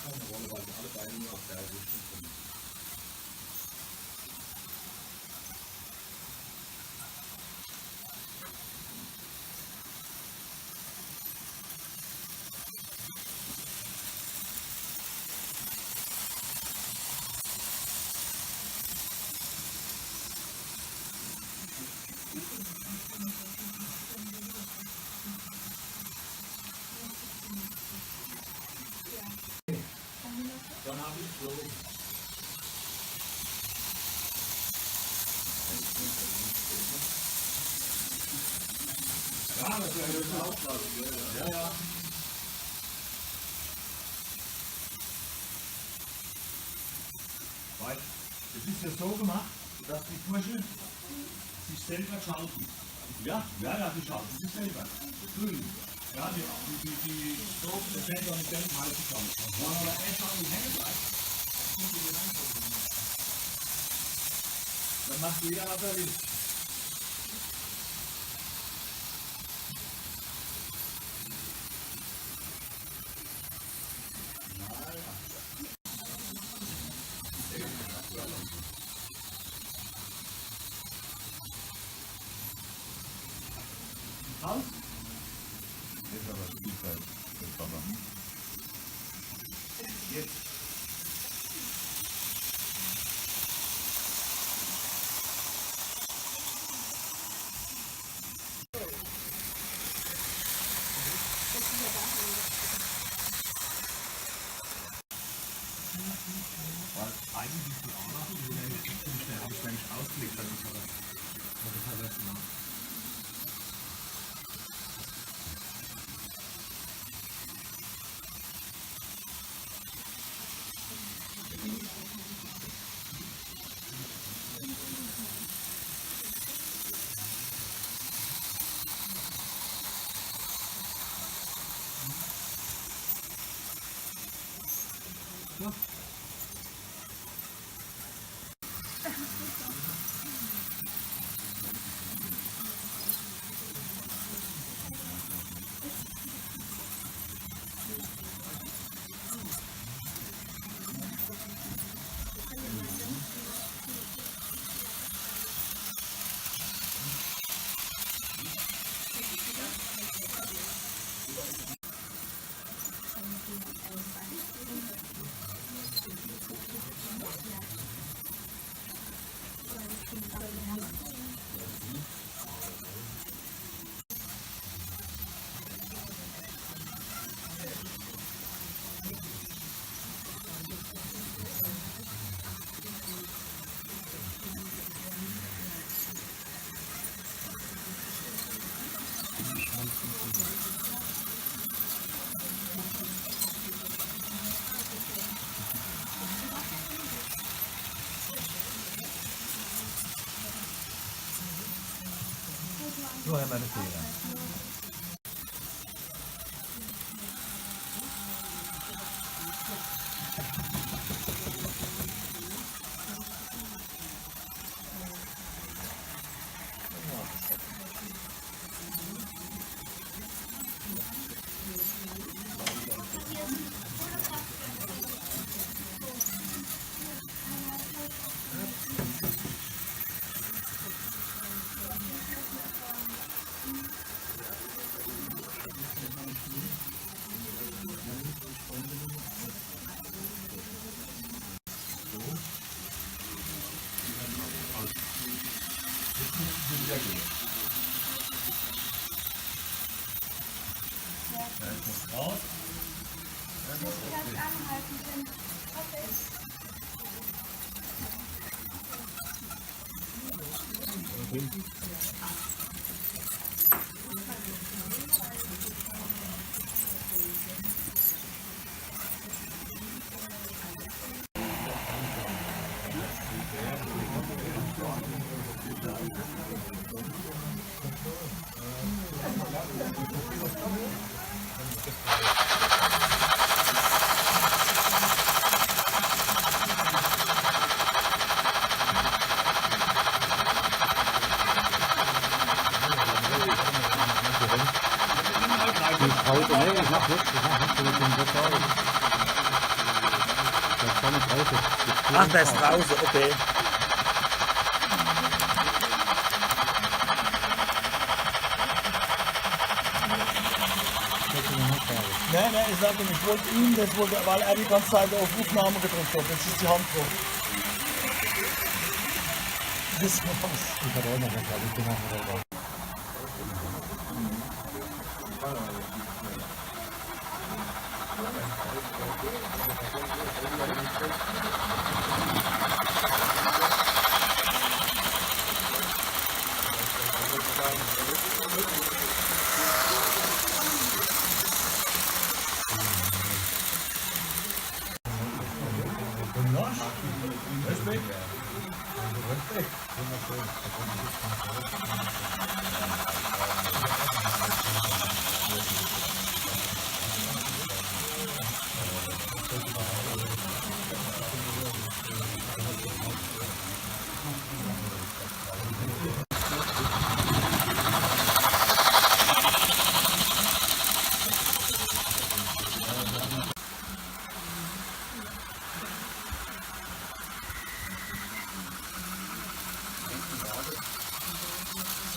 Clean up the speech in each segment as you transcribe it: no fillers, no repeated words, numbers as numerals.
keine Rolle, weil wir alle beide nur auf der Richtung sind. Dann habe ich so. Ja, das wäre eine Aufgabe. Ja. Weil es ist ja so gemacht, dass die Bursche sich selber schalten. Ja, die schalten sich selber. Grün. Ja, die Strophen, das fängt an mit dem halten kann. Wenn aber erst an den hängen bleibt, dann macht jeder, was er will. Halt! Jetzt aber die Zeit. Jetzt. Weil eigentlich die Anlage, die wäre nicht ziemlich schnell, habe ich gar nicht ausgelegt, weil ich habe das vergessen habe. Ja. So haben wir das hier. Ich mach nichts, mit dem Wetter. Ach, der ist draußen, okay. Nein, nein, ich sage ihm, ich wollte ihm, weil er die ganze Zeit auf Aufnahme gedrückt hat. Jetzt ist die Hand drauf. Das war's. Ich habe auch noch was, aber ich bin auch noch drauf.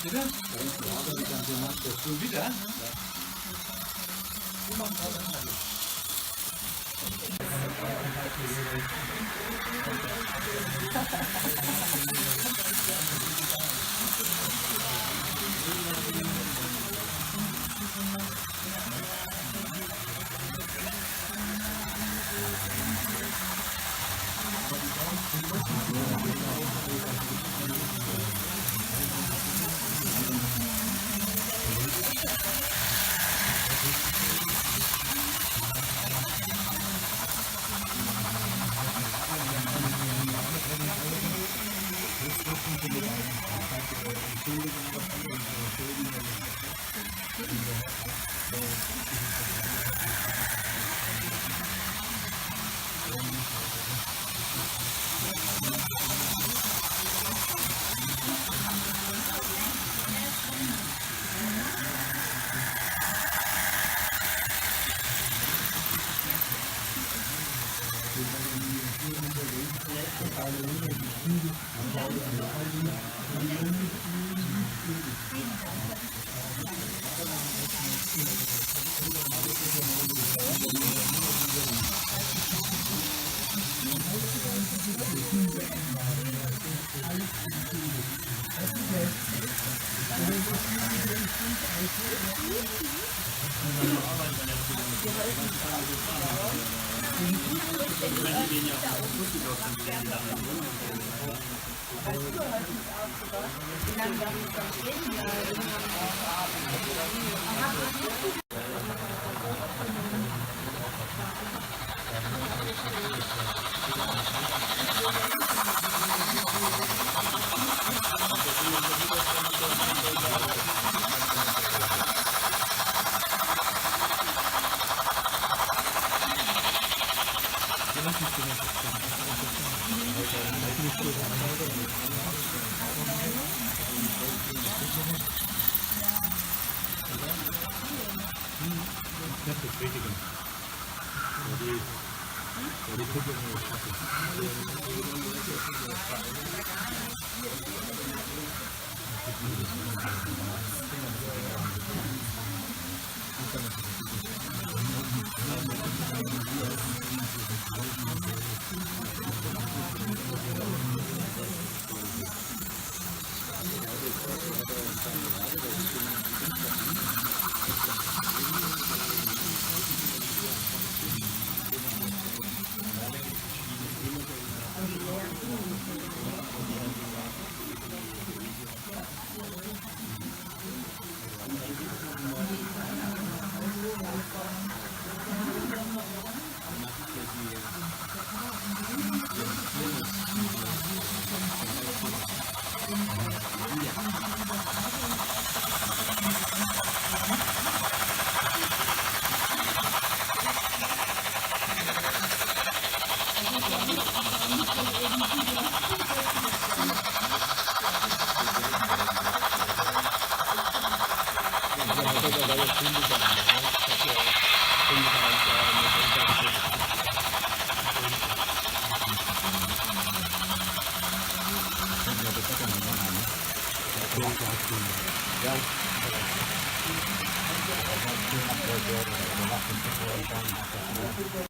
Bitte? Schon wieder?